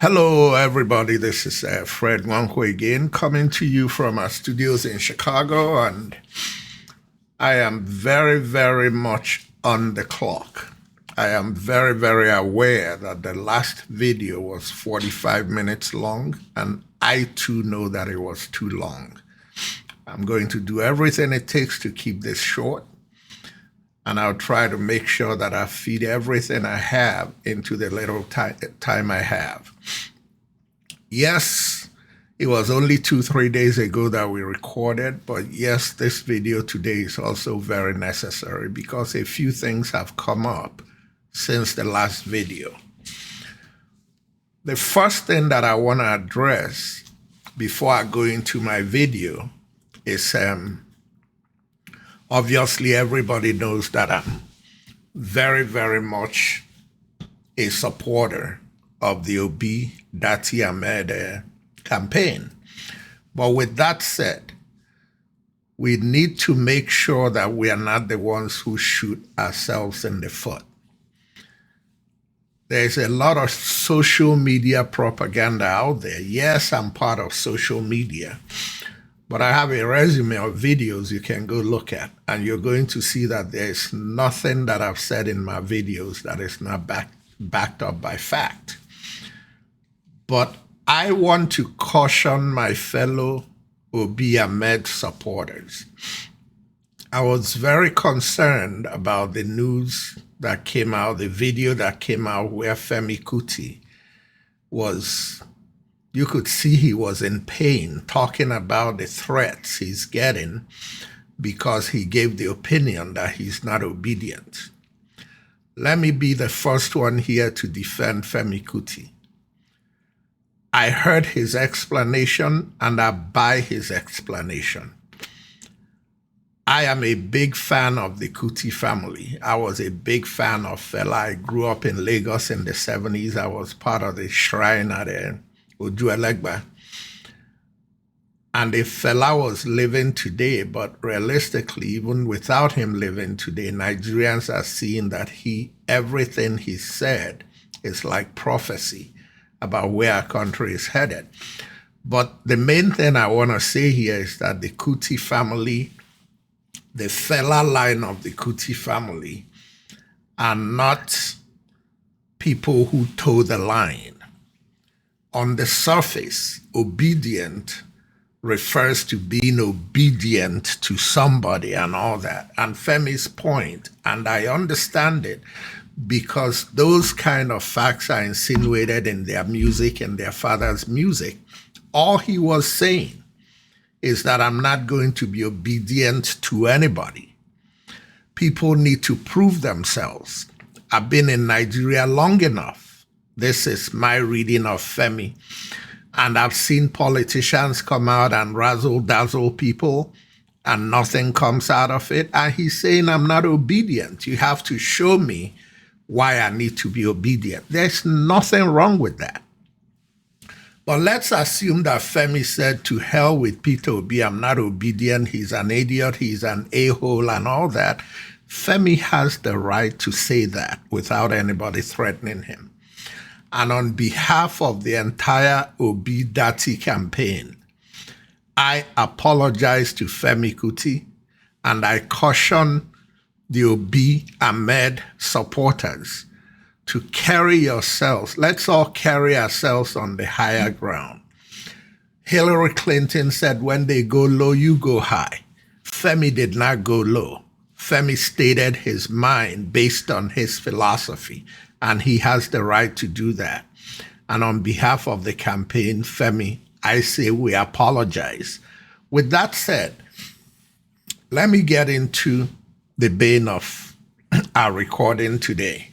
Hello, everybody. This is Fred Wanko again, coming to you from our studios in Chicago, and I am very, very much on the clock. I am very, very aware that the last video was 45 minutes long, and I too know that it was too long. I'm going to do everything it takes to keep this short, and I'll try to make sure that I feed everything I have into the little time I have. Yes, it was only 2-3 days ago that we recorded, but yes, this video today is also very necessary because a few things have come up since the last video. The first thing that I want to address before I go into my video is obviously everybody knows that I'm very, very much a supporter of the Obi Dati Ahmed campaign. But with that said, we need to make sure that we are not the ones who shoot ourselves in the foot. There's a lot of social media propaganda out there. Yes, I'm part of social media, but I have a resume of videos you can go look at, and you're going to see that there's nothing that I've said in my videos that is not backed up by fact. But I want to caution my fellow Obi Ahmed supporters. I was very concerned about the news that came out, the video that came out where Femi Kuti was, you could see he was in pain, talking about the threats he's getting because he gave the opinion that he's not obedient. Let me be the first one here to defend Femi Kuti. I heard his explanation and I buy his explanation. I am a big fan of the Kuti family. I was a big fan of Fela. I grew up in Lagos in the 70s. I was part of the shrine at Ojuelegba. And if Fela was living today, but realistically, even without him living today, Nigerians are seeing that everything he said is like prophecy about where our country is headed. But the main thing I want to say here is that the Kuti family, the Fela line of the Kuti family, are not people who toe the line. On the surface, obedient refers to being obedient to somebody and all that. And Femi's point, and I understand it, because those kind of facts are insinuated in their music and their father's music. All he was saying is that I'm not going to be obedient to anybody. People need to prove themselves. I've been in Nigeria long enough. This is my reading of Femi. And I've seen politicians come out and razzle-dazzle people and nothing comes out of it. And he's saying, I'm not obedient. You have to show me why I need to be obedient. There's nothing wrong with that. But let's assume that Femi said, to hell with Peter Obi, I'm not obedient, he's an idiot, he's an a-hole and all that. Femi has the right to say that without anybody threatening him. And on behalf of the entire Obi Dati campaign, I apologize to Femi Kuti and I caution the Obi Ahmed supporters to carry yourselves. Let's all carry ourselves on the higher ground. Hillary Clinton said, when they go low, you go high. Femi did not go low. Femi stated his mind based on his philosophy, and he has the right to do that. And on behalf of the campaign, Femi, I say we apologize. With that said, let me get into the bane of our recording today.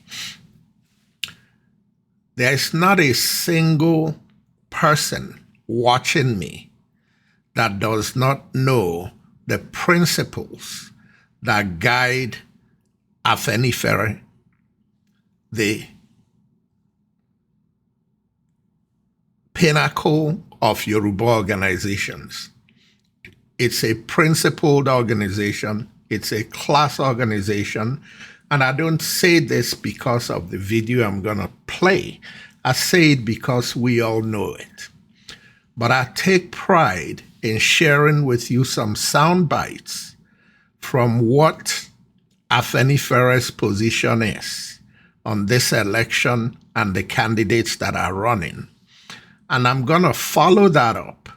There's not a single person watching me that does not know the principles that guide Afenifere, the pinnacle of Yoruba organizations. It's a principled organization. It's a class organization. And I don't say this because of the video I'm going to play. I say it because we all know it. But I take pride in sharing with you some sound bites from what Afenifere's position is on this election and the candidates that are running. And I'm going to follow that up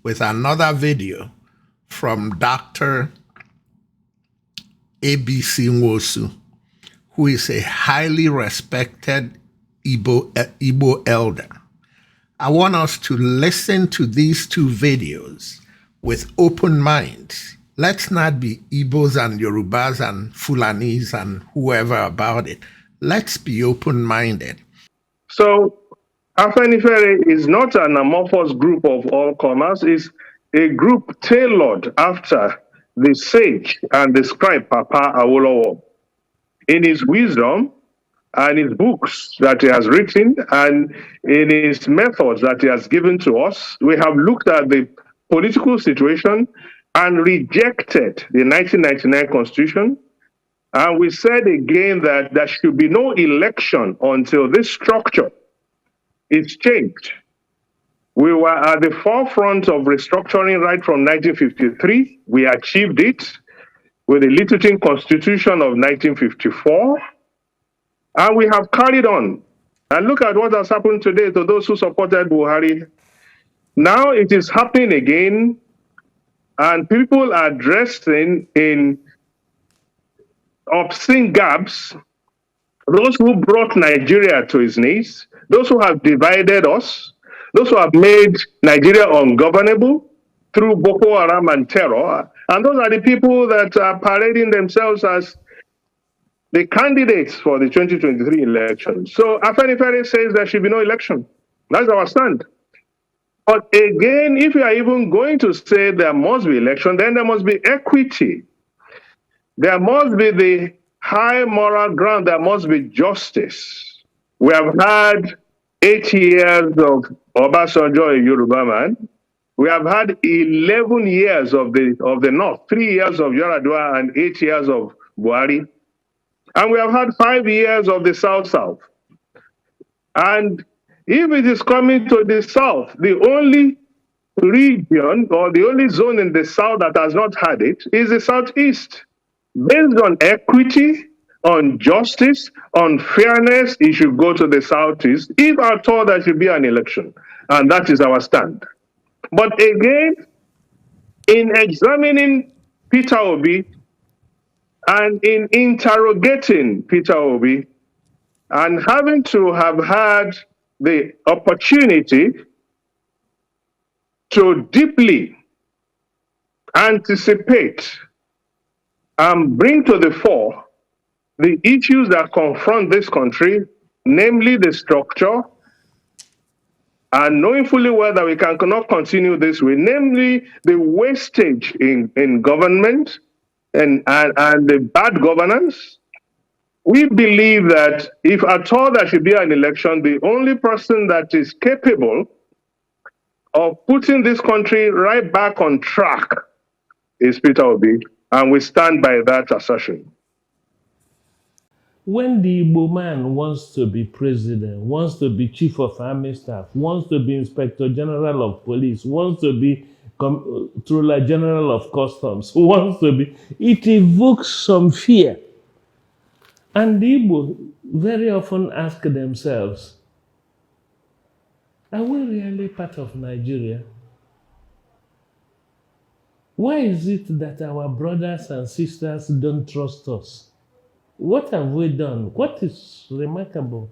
with another video from Dr. ABC Nwosu, who is a highly respected Igbo elder. I want us to listen to these two videos with open minds. Let's not be Igbos and Yorubas and Fulanis and whoever about it. Let's be open-minded. So Afenifere is not an amorphous group of all comers. It's a group tailored after the sage and the scribe Papa Awolowo. In his wisdom and his books that he has written and in his methods that he has given to us, we have looked at the political situation and rejected the 1999 Constitution. And we said again that there should be no election until this structure is changed. We were at the forefront of restructuring right from 1953. We achieved it with the Littleton Constitution of 1954. And we have carried on. And look at what has happened today to those who supported Buhari. Now it is happening again, and people are dressed in obscene gaps. Those who brought Nigeria to its knees, those who have divided us, those who have made Nigeria ungovernable through Boko Haram and terror. And those are the people that are parading themselves as the candidates for the 2023 election. So Afenifere says there should be no election. That's our stand. But again, if you are even going to say there must be election, then there must be equity. There must be the high moral ground. There must be justice. We have had 8 years of Obasanjo, a Yoruba man. We have had 11 years of the North, 3 years of Yar'Adua and 8 years of Buhari. And we have had 5 years of the South-South. And if it is coming to the South, the only region or the only zone in the South that has not had it is the Southeast. Based on equity, on justice, on fairness, it should go to the Southeast, if at all there should be an election. And that is our stand. But again, in examining Peter Obi and in interrogating Peter Obi and having to have had the opportunity to deeply anticipate and bring to the fore the issues that confront this country, namely the structure, and knowing fully well that we cannot continue this way, namely the wastage in government and the bad governance. We believe that if at all there should be an election, the only person that is capable of putting this country right back on track is Peter Obi, and we stand by that assertion. When the Igbo man wants to be president, wants to be chief of army staff, wants to be inspector general of police, wants to be controller general of customs, wants to be, it evokes some fear. And the Igbo very often ask themselves, are we really part of Nigeria? Why is it that our brothers and sisters don't trust us? What have we done? What is remarkable?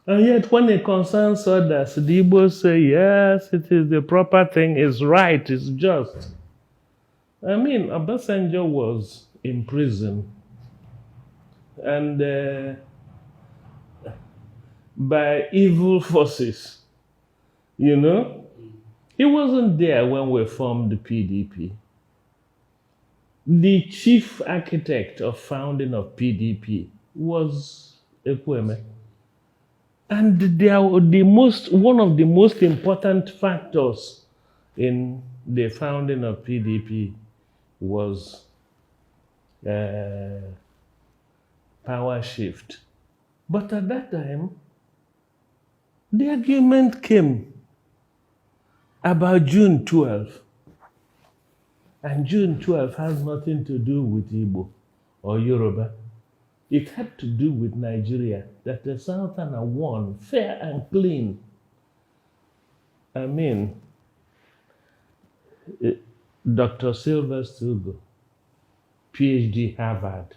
And yet when it concerns others, the Igbos say, yes, it is the proper thing, it's right, it's just. I mean, Obasanjo was in prison and by evil forces, you know? He wasn't there when we formed the PDP. The chief architect of founding of PDP was Ekweme. And one of the most important factors in the founding of PDP was power shift. But at that time, the argument came about June 12. And June 12 has nothing to do with Igbo or Yoruba. It had to do with Nigeria, that the Southern won fair and clean. I mean, Dr. Sylvester Ugo, PhD Harvard,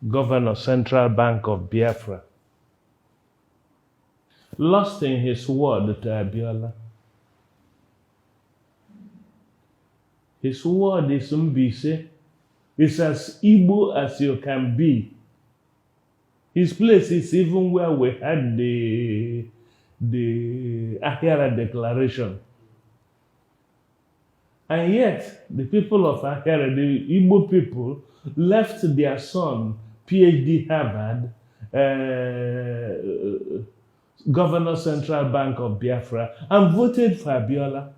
Governor Central Bank of Biafra, lost in his word to Abiola. His word is Mbise. It's as Igbo as you can be. His place is even where we had the Ahera Declaration. And yet, the people of Ahera, the Igbo people, left their son, PhD Harvard, Governor Central Bank of Biafra, and voted for Abiola.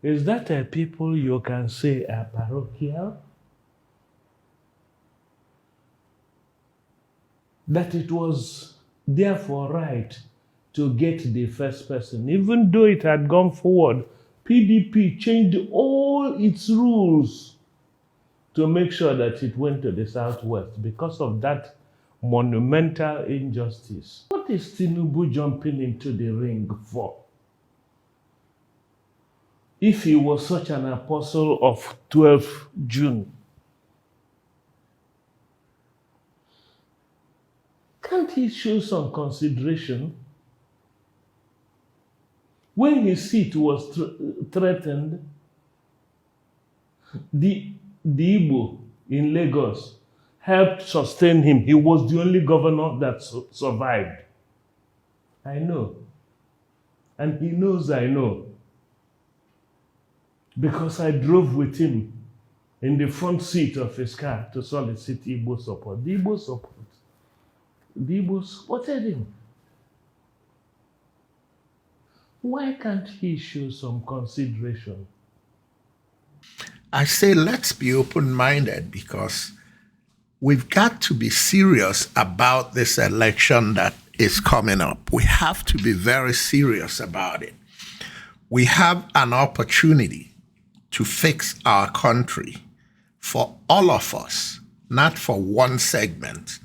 Is that a people you can say are parochial? That it was therefore right to get the first person. Even though it had gone forward, PDP changed all its rules to make sure that it went to the Southwest because of that monumental injustice. What is Tinubu jumping into the ring for? If he was such an apostle of 12 June, can't he show some consideration? When his seat was threatened, the Igbo in Lagos helped sustain him. He was the only governor that survived. I know. And he knows I know. Because I drove with him in the front seat of his car to solicit Igbo support. The Igbo supported him. Why can't he show some consideration? I say let's be open-minded because we've got to be serious about this election that is coming up. We have to be very serious about it. We have an opportunity to fix our country for all of us, not for one segment.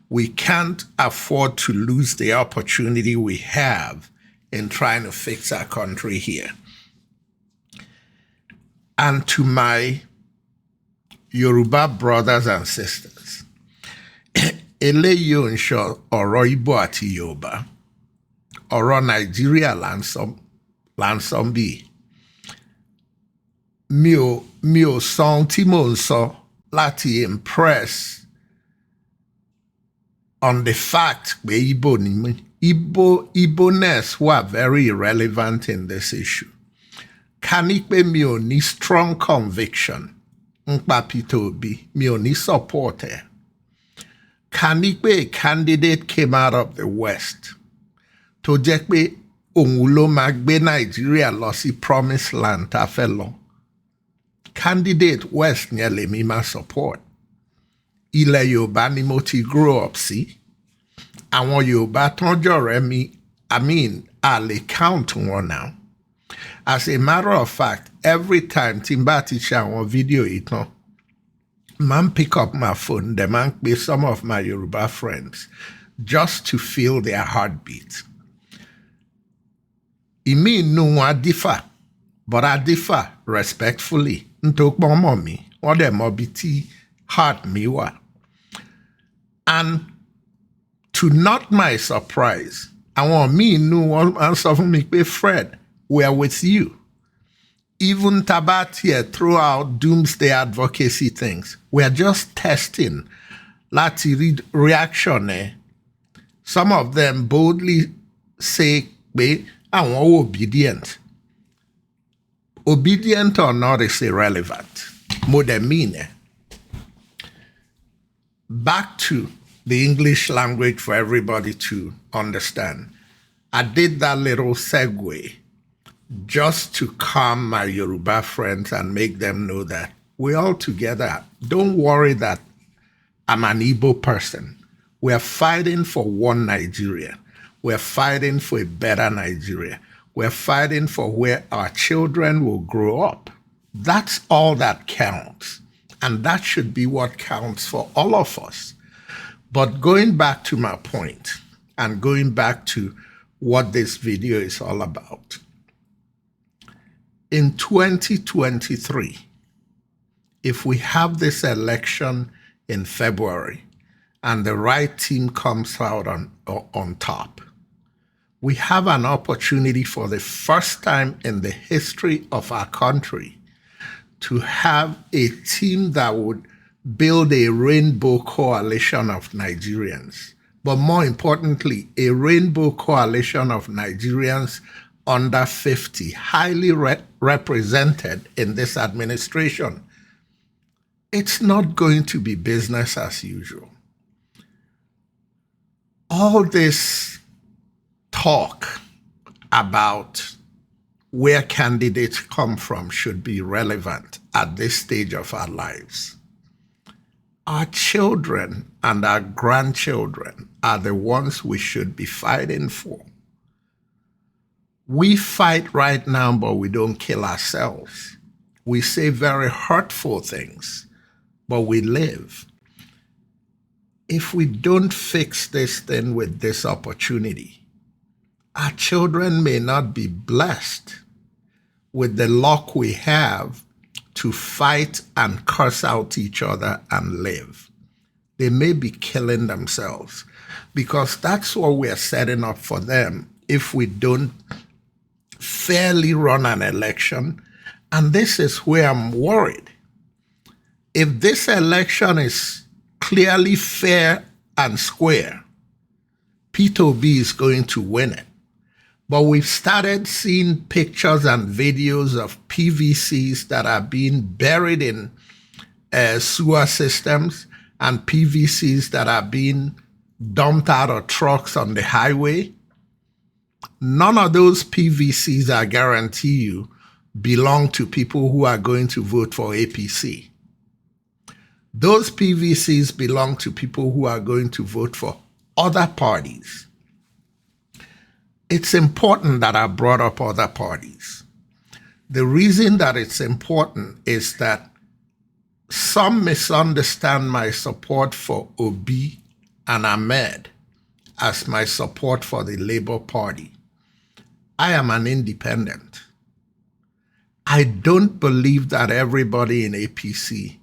We can't afford to lose the opportunity we have in trying to fix our country here. And to my Yoruba brothers and sisters, eléyìí ò ń ṣe ọ̀rọ̀ Igbo àti Yorùbá, ọ̀rọ̀ Nàìjíríà là ń sọ bí. Mi ò sọ ohun tí mò ń sọ láti impress on the fact pé Igbo ni mí. Igbo-ness were very irrelevant in this issue. Ká ní pé mi ò ní strong conviction nípa Peter Obi, mi ò ní support ẹ̀. Ká ní pé a candidate came out of the West tó jẹ́ pé òun ló máa gbé Nàìjíríà lọ sí promised land tá a fẹ́ lọ. Candidate West yẹn lèmi máa support. Ilẹ̀ Yorùbá ni mo ti grow up sí. Àwọn Yorùbá tán jọ̀rẹ́ mi, I lè count wọn now. As a matter of fact, every time tí n bá ti ṣe àwọn fídíò yìí tán, man pick up my phone, the man pe some of my Yoruba friends just to feel their heartbeat. Ìmí inú wọn á differ, but I differ respectfully. Nítorí pé wọ́n mọ̀ mí, wọ́n dẹ̀ mọ̀ bí tí heart mi wà. And to not my surprise, àwọn míì inú wọn á sọ fún mi pé Fred, we are with you. Even Tabati throw out doomsday advocacy things. We are just testing. Láti read reaction. Some of them boldly say pé àwọn obedient. Obedient or not is irrelevant. Mo dẹ̀ mean. Back to the English language for everybody to understand. I did that little segue just to calm my Yoruba friends and make them know that we're all together. Don't worry that I'm an Igbo person. We are fighting for one Nigeria. We are fighting for a better Nigeria. We are fighting for where our children will grow up. That's all that counts. And that should be what counts for all of us. But going back to my point and going back to what this video is all about, in 2023, if we have this election in February and the right team comes out on top, we have an opportunity for the first time in the history of our country to have a team that would build a rainbow coalition of Nigerians. But more importantly, a rainbow coalition of Nigerians under 50, highly represented in this administration. It's not going to be business as usual. All this talk about where candidates come from should be relevant at this stage of our lives. Our children and our grandchildren are the ones we should be fighting for. We fight right now, but we don't kill ourselves. We say very hurtful things, but we live. If we don't fix this thing with this opportunity, our children may not be blessed with the luck we have to fight and curse out each other and live. They may be killing themselves because that's what we're setting up for them if we don't fairly run an election. And this is where I'm worried. If this election is clearly fair and square, Peter Obi is going to win it. But we've started seeing pictures and videos of PVCs that are being buried in sewer systems and PVCs that are being dumped out of trucks on the highway. None of those PVCs, I guarantee you, belong to people who are going to vote for APC. Those PVCs belong to people who are going to vote for other parties. It's important that I brought up other parties. The reason that it's important is that some misunderstand my support for Obi and Ahmed as my support for the Labour Party. I am an independent. I don't believe that everybody in APC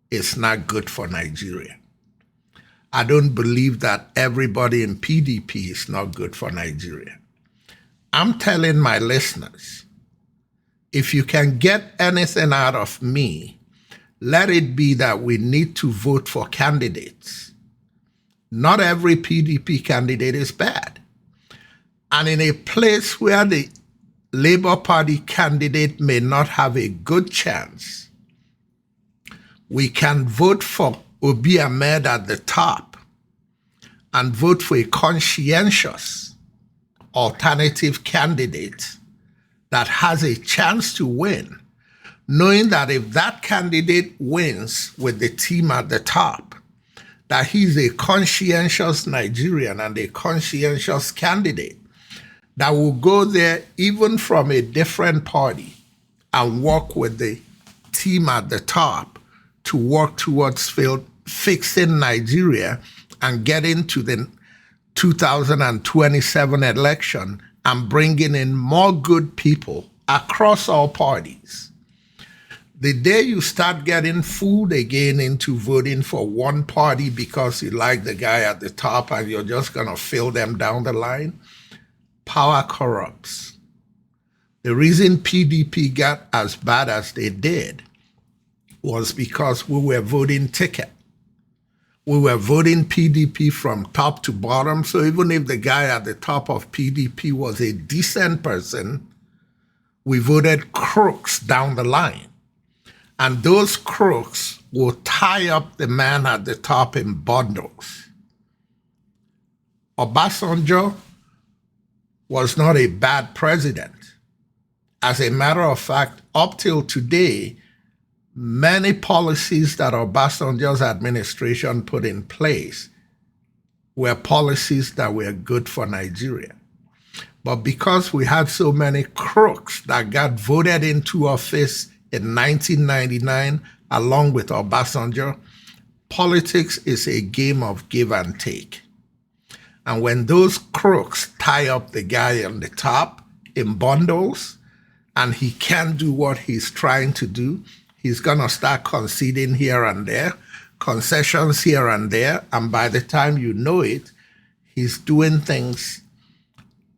is not good for Nigeria. I don't believe that everybody in PDP is not good for Nigeria. I'm telling my listeners, if you can get anything out of me, let it be that we need to vote for candidates. Not every PDP candidate is bad. And in a place where the Labour Party candidate may not have a good chance, we can vote for Obi Ahmed at the top and vote for a conscientious alternative candidate that has a chance to win, knowing that if that candidate wins with the team at the top, that he's a conscientious Nigerian and a conscientious candidate that will go there even from a different party and work with the team at the top to work towards fixing Nigeria and getting to the 2027 election and bringing in more good people across all parties. The day you start getting fooled again into voting for one party because you like the guy at the top and you're just going to fill them down the line, power corrupts. The reason PDP got as bad as they did was because we were voting ticket. We were voting PDP from top to bottom. So even if the guy at the top of PDP was a decent person, we voted crooks down the line. And those crooks will tie up the man at the top in bundles. Obasanjo was not a bad president. As a matter of fact, up till today, many policies that Obasanjo's administration put in place were policies that were good for Nigeria. But because we had so many crooks that got voted into office in 1999, along with Obasanjo, politics is a game of give and take. And when those crooks tie up the guy on the top in bundles, and he can't do what he's trying to do, he's going to start conceding here and there, concessions here and there, and by the time you know it, he's doing things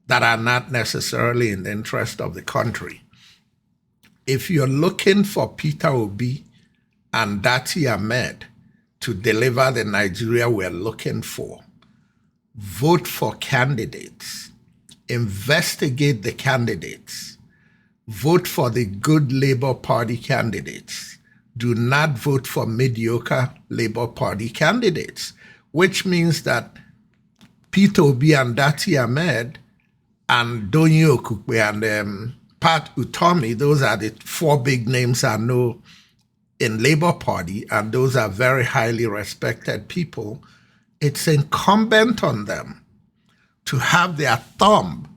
that are not necessarily in the interest of the country. If you're looking for Peter Obi and Dati Ahmed to deliver the Nigeria we're looking for, vote for candidates, investigate the candidates, vote for the good Labour Party candidates. Do not vote for mediocre Labour Party candidates, which means that Peter Obi and Dati Ahmed and Donyi Okukwe and Pat Utomi, those are the four big names I know in Labour Party, and those are very highly respected people. It's incumbent on them to have their thumb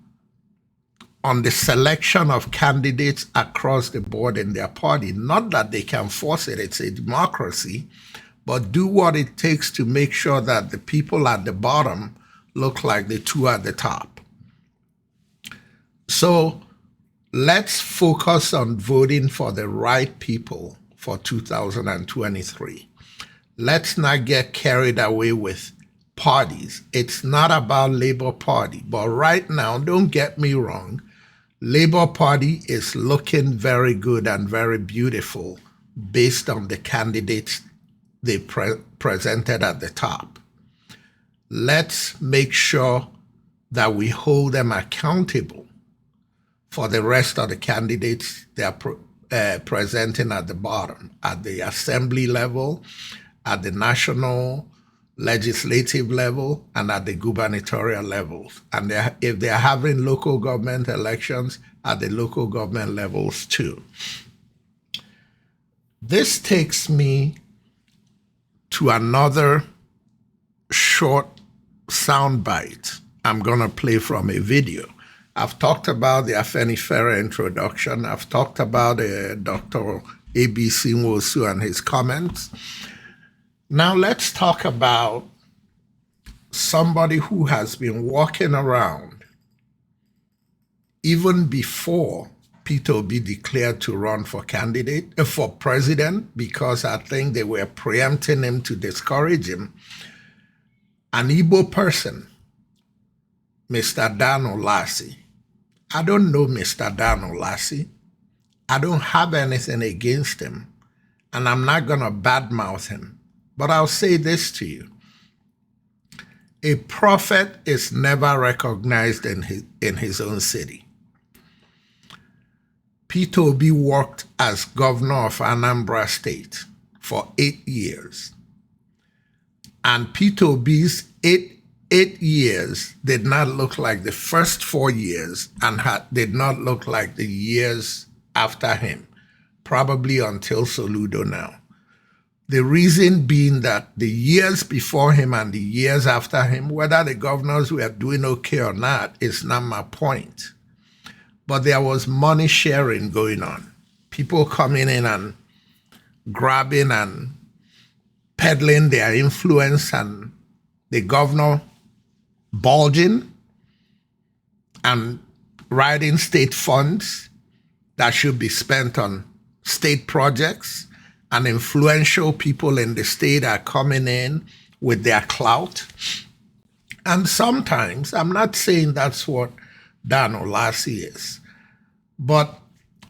on the selection of candidates across the board in their party. Not that they can force it, it's a democracy, but do what it takes to make sure that the people at the bottom look like the two at the top. So let's focus on voting for the right people for 2023. Let's not get carried away with parties. It's not about Labour Party, but right now, don't get me wrong, Labour Party is looking very good and very beautiful based on the candidates they presented at the top. Let's make sure that we hold them accountable for the rest of the candidates they are presenting at the bottom, at the assembly level, at the national legislative level, and at the gubernatorial levels. And if they're having local government elections, at the local government levels too. This takes me to another short soundbite I'm going to play from a video. I've talked about the Afenifere introduction. I've talked about Dr. A.B.C. Nwosu and his comments. Now let's talk about somebody who has been walking around even before Peter Obi declared to run for president, because I think they were preempting him to discourage him. An Igbo person, Mr. Dan Olassi. I don't know Mr. Dan Olassi. I don't have anything against him, and I'm not going to badmouth him. But I'll say this to you. A prophet is never recognized in his own city. Peter Obi worked as governor of Anambra State for 8 years. And Peter Obi's eight years did not look like the first 4 years and did not look like the years after him, probably until Soludo now. The reason being that the years before him and the years after him, whether the governors were doing okay or not, is not my point. But there was money sharing going on. People coming in and grabbing and peddling their influence, and the governor bulging and writing state funds that should be spent on state projects, and influential people in the state are coming in with their clout. And sometimes, I'm not saying that's what Dan Olassi is, but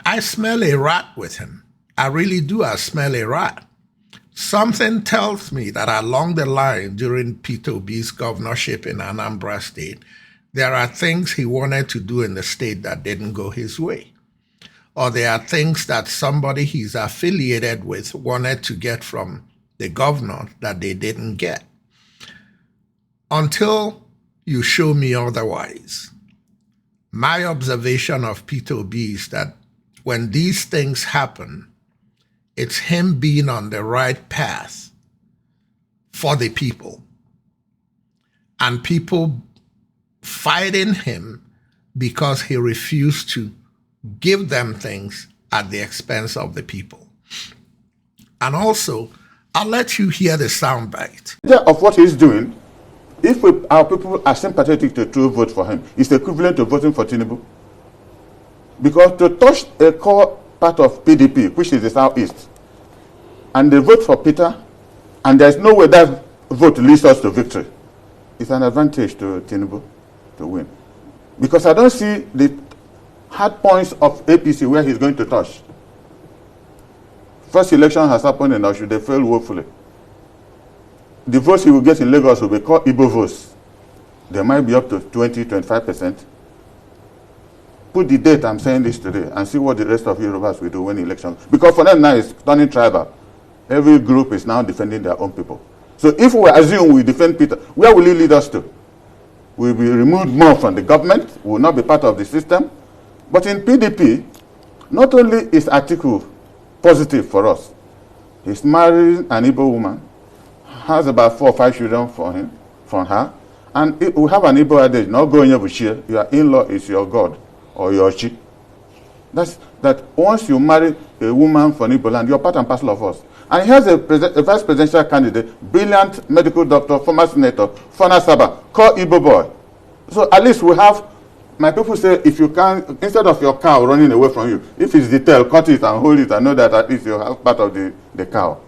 I smell a rat with him. I really do. I smell a rat. Something tells me that along the line during Peter Obi's governorship in Anambra State, there are things he wanted to do in the state that didn't go his way. Or there are things that somebody he's affiliated with wanted to get from the governor that they didn't get. Until you show me otherwise, my observation of Peter Obi is that when these things happen, it's him being on the right path for the people. and people fighting him because he refused to give them things at the expense of the people. And also, I'll let you hear the soundbite. Of what he's doing, if our people are sympathetic to vote for him, it's equivalent to voting for Tinubu. Because to touch a core part of PDP, which is the Southeast, and they vote for Peter, and there's no way that vote leads us to victory, it's an advantage to Tinubu to win. Because I don't see the hard points of APC where he's going to touch. First election has happened in Oshu, they failed woefully. The votes he will get in Lagos will be called Igbo votes. They might be up to 20-25%. Put the date I'm saying this today and see what the rest of Yorubas will do when election. Because for them now it's turning tribal. Every group is now defending their own people. So if we assume we defend Peter, where will he lead us to? We'll be removed more from the government, we will not be part of the system. But in PDP, not only is Atiku positive for us, he's married an Igbo woman, has about 4 or 5 children from her, and we have an Igbo adage, not going Bushia, your in-law is your God or your chi. That's that once you marry a woman from Igbo land, you're part and parcel of us. And here's a vice presidential candidate, brilliant medical doctor, former senator, Fana Saba, called Igbo boy. So at least we have, my people say, if you can, instead of your cow running away from you, if it's the tail, cut it and hold it and know that at least you have part of the cow.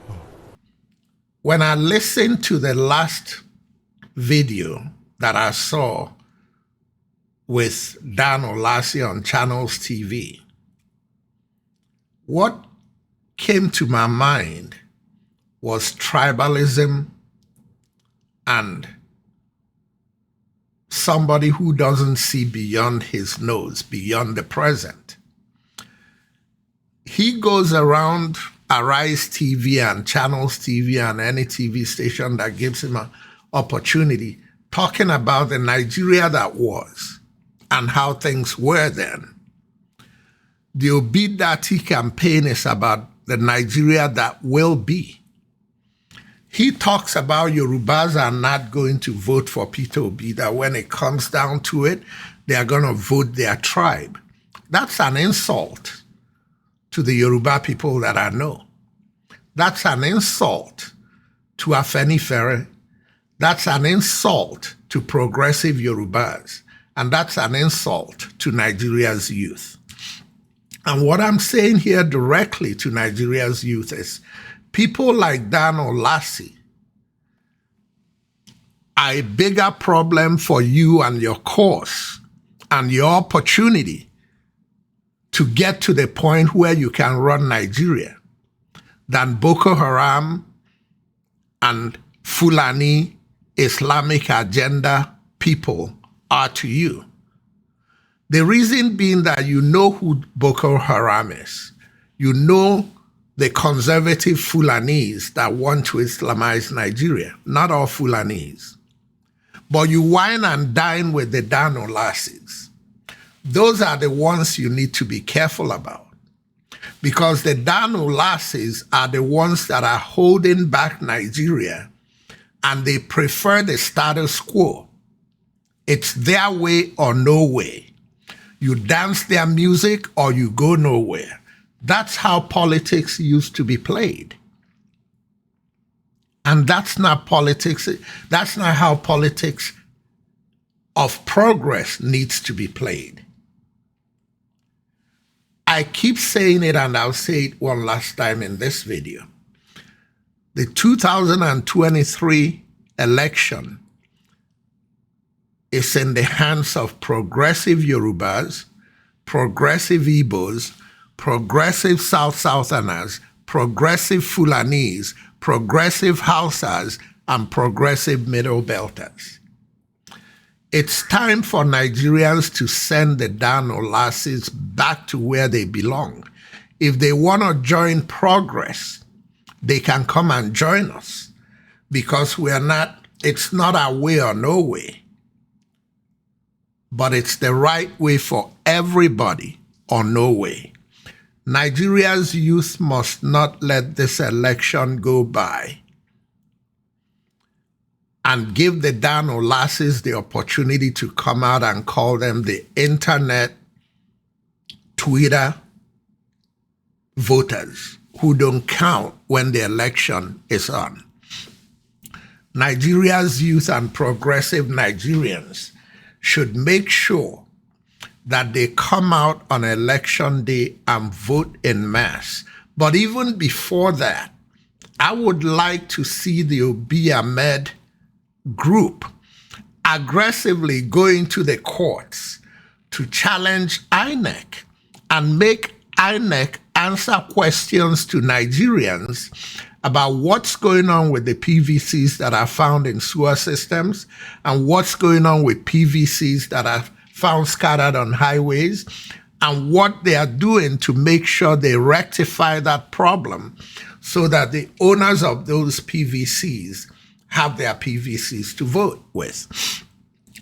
When I listened to the last video that I saw with Dan Olasi on Channels TV, what came to my mind was tribalism and somebody who doesn't see beyond his nose, beyond the present. He goes around Arise TV and Channels TV and any TV station that gives him an opportunity talking about the Nigeria that was and how things were then. The Obidati campaign is about the Nigeria that will be. He talks about Yorubas are not going to vote for Peter Obi, that when it comes down to it, they are going to vote their tribe. That's an insult to the Yoruba people that I know. That's an insult to Afenifere. That's an insult to progressive Yorubas. And that's an insult to Nigeria's youth. And what I'm saying here directly to Nigeria's youth is people like Dan Olasi are a bigger problem for you and your cause and your opportunity to get to the point where you can run Nigeria than Boko Haram and Fulani Islamic agenda people are to you. The reason being that you know who Boko Haram is. You know the conservative Fulanis that want to Islamize Nigeria. Not all Fulanis. But you wine and dine with the Dan Olasis. Those are the ones you need to be careful about. Because the Dan Olasis are the ones that are holding back Nigeria and they prefer the status quo. It's their way or no way. You dance their music or you go nowhere. That's how politics used to be played. And that's not politics. That's not how politics of progress needs to be played. I keep saying it, and I'll say it one last time in this video. The 2023 election is in the hands of progressive Yorubas, progressive Igbos, progressive Southerners, progressive Fulanis, progressive Hausas, and progressive Middle Belters. It's time for Nigerians to send the Dan Olasis back to where they belong. If they want to join progress, they can come and join us because it's not our way or no way, but it's the right way for everybody or no way. Nigeria's youth must not let this election go by and give the Dan Olasses the opportunity to come out and call them the internet, Twitter voters who don't count when the election is on. Nigeria's youth and progressive Nigerians should make sure that they come out on election day and vote en masse. But even before that, I would like to see the Obi Ahmed group aggressively going to the courts to challenge INEC and make INEC answer questions to Nigerians about what's going on with the PVCs that are found in sewer systems and what's going on with PVCs that are found scattered on highways and what they are doing to make sure they rectify that problem so that the owners of those PVCs have their PVCs to vote with.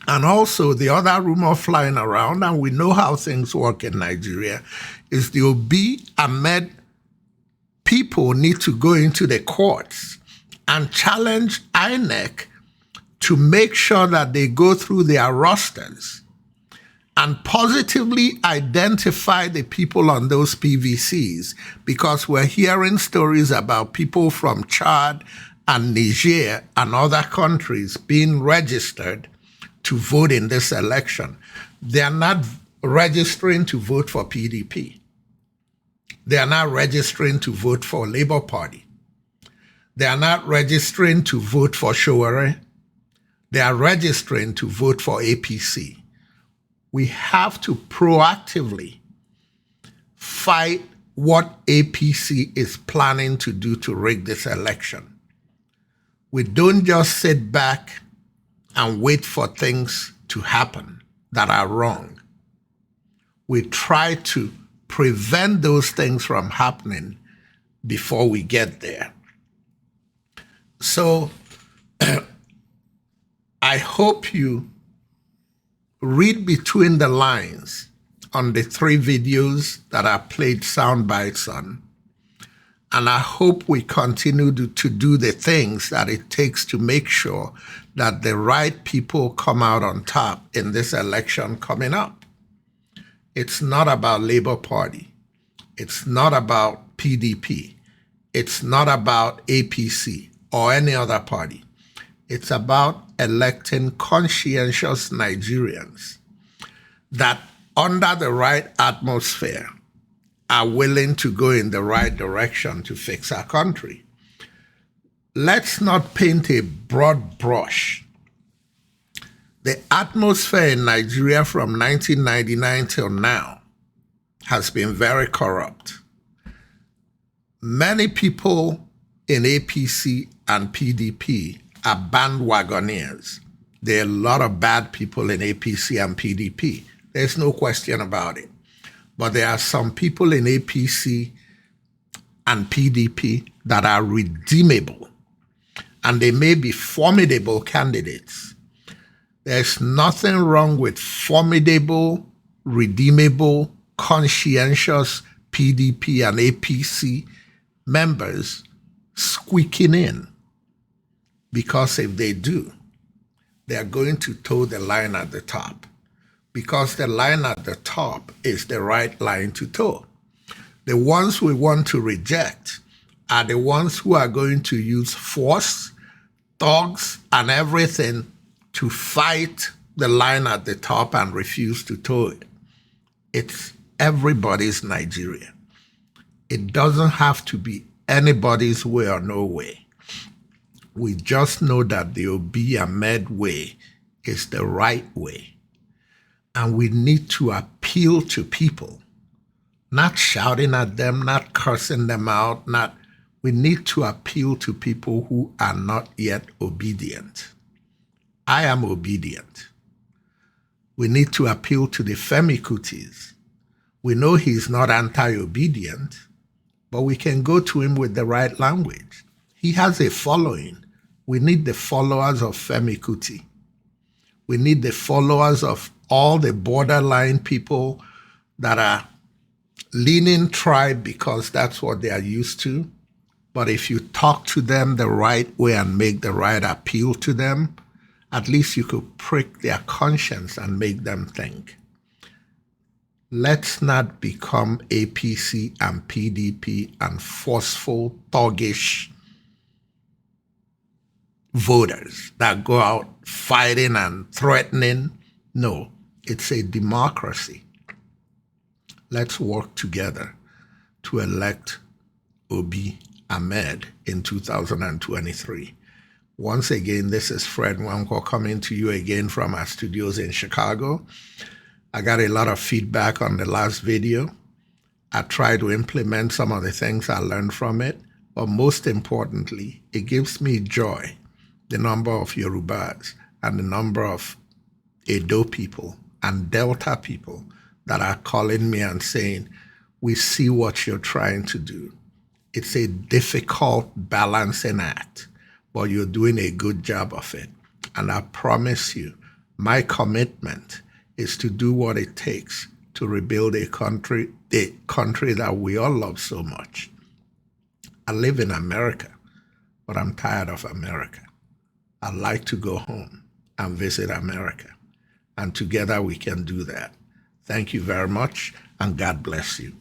And also the other rumor flying around, and we know how things work in Nigeria, is the Obi Ahmed people need to go into the courts and challenge INEC to make sure that they go through their rosters and positively identify the people on those PVCs, because we're hearing stories about people from Chad and Niger and other countries being registered to vote in this election. They are not registering to vote for PDP. They are not registering to vote for Labour Party. They are not registering to vote for Showore. They are registering to vote for APC. We have to proactively fight what APC is planning to do to rig this election. We don't just sit back and wait for things to happen that are wrong. We try to prevent those things from happening before we get there. So I hope you read between the lines on the 3 videos that I played sound bites on. And I hope we continue to do the things that it takes to make sure that the right people come out on top in this election coming up. It's not about Labour Party. It's not about PDP. It's not about APC or any other party. It's about electing conscientious Nigerians that, under the right atmosphere, are willing to go in the right direction to fix our country. Let's not paint a broad brush. The atmosphere in Nigeria from 1999 till now has been very corrupt. Many people in APC and PDP are bandwagoners. There are a lot of bad people in APC and PDP. There's no question about it. But there are some people in APC and PDP that are redeemable, and they may be formidable candidates. There's nothing wrong with formidable, redeemable, conscientious PDP and APC members squeaking in, because if they do, they're going to toe the line at the top, because the line at the top is the right line to toe. The ones we want to reject are the ones who are going to use force, thugs, and everything to fight the line at the top and refuse to toe it. It's everybody's Nigeria. It doesn't have to be anybody's way or no way. We just know that the Obi Ahmed way is the right way. And we need to appeal to people, not shouting at them, not cursing them out, we need to appeal to people who are not yet obedient. I am obedient. We need to appeal to the Femi Kutis. We know he's not anti-obedient, but we can go to him with the right language. He has a following. We need the followers of Femi Kuti. We need the followers of all the borderline people that are leaning tribe because that's what they are used to, But if you talk to them the right way and make the right appeal to them, at least you could prick their conscience and make them think. Let's not become APC and PDP and forceful, thuggish voters that go out fighting and threatening. No, it's a democracy. Let's work together to elect Obi Ahmed in 2023. Once again, this is Fred Nwankwo coming to you again from our studios in Chicago. I got a lot of feedback on the last video. I tried to implement some of the things I learned from it, but most importantly, it gives me joy, the number of Yorubas and the number of Edo people and Delta people that are calling me and saying, we see what you're trying to do. It's a difficult balancing act, but you're doing a good job of it. And I promise you, my commitment is to do what it takes to rebuild a country that we all love so much. I live in America, but I'm tired of America. I'd like to go home and visit America. And together we can do that. Thank you very much, and God bless you.